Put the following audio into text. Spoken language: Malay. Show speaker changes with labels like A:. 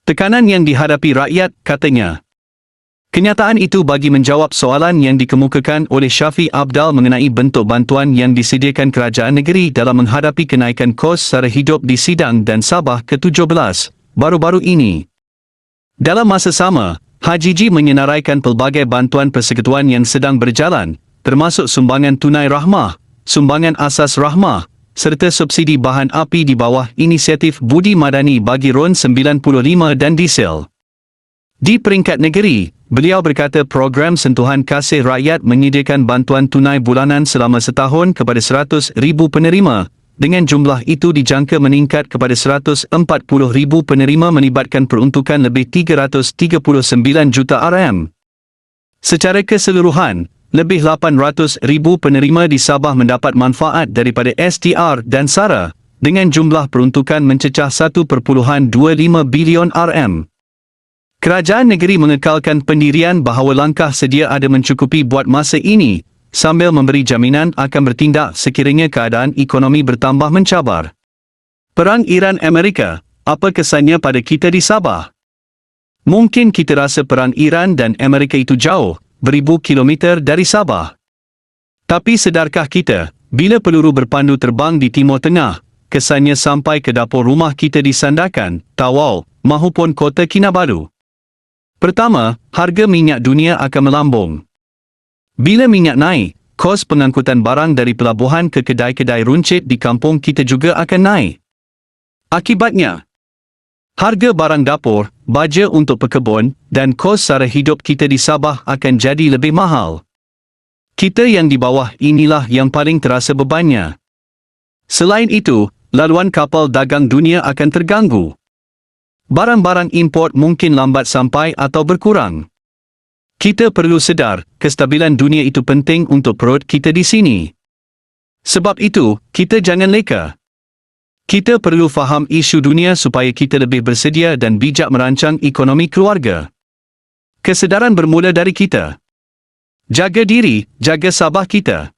A: Tekanan yang dihadapi rakyat, katanya. Kenyataan itu bagi menjawab soalan yang dikemukakan oleh Syafiq Abdal mengenai bentuk bantuan yang disediakan kerajaan negeri dalam menghadapi kenaikan kos sara hidup di Sidang dan Sabah ke-17 baru-baru ini. Dalam masa sama, Haji G menyenaraikan pelbagai bantuan persekutuan yang sedang berjalan, termasuk sumbangan tunai rahmah, sumbangan asas rahmah, serta subsidi bahan api di bawah inisiatif Budi Madani bagi RON 95 dan diesel. Di peringkat negeri, beliau berkata program sentuhan kasih rakyat menyediakan bantuan tunai bulanan selama setahun kepada 100,000 penerima, dengan jumlah itu dijangka meningkat kepada 140,000 penerima melibatkan peruntukan lebih 339 juta RM. Secara keseluruhan, lebih 800,000 penerima di Sabah mendapat manfaat daripada STR dan SARA, dengan jumlah peruntukan mencecah 1.25 bilion RM. Kerajaan negeri mengekalkan pendirian bahawa langkah sedia ada mencukupi buat masa ini, sambil memberi jaminan akan bertindak sekiranya keadaan ekonomi bertambah mencabar. Perang Iran-Amerika, apa kesannya pada kita di Sabah? Mungkin kita rasa perang Iran dan Amerika itu jauh, beribu kilometer dari Sabah. Tapi sedarkah kita, bila peluru berpandu terbang di Timur Tengah, kesannya sampai ke dapur rumah kita di Sandakan, Tawau, mahupun Kota Kinabalu? Pertama, harga minyak dunia akan melambung. Bila minyak naik, kos pengangkutan barang dari pelabuhan ke kedai-kedai runcit di kampung kita juga akan naik. Akibatnya, harga barang dapur, baja untuk pekebun, dan kos sara hidup kita di Sabah akan jadi lebih mahal. Kita yang di bawah inilah yang paling terasa bebannya. Selain itu, laluan kapal dagang dunia akan terganggu. Barang-barang import mungkin lambat sampai atau berkurang. Kita perlu sedar, kestabilan dunia itu penting untuk perut kita di sini. Sebab itu, kita jangan leka. Kita perlu faham isu dunia supaya kita lebih bersedia dan bijak merancang ekonomi keluarga. Kesedaran bermula dari kita. Jaga diri, jaga Sabah kita.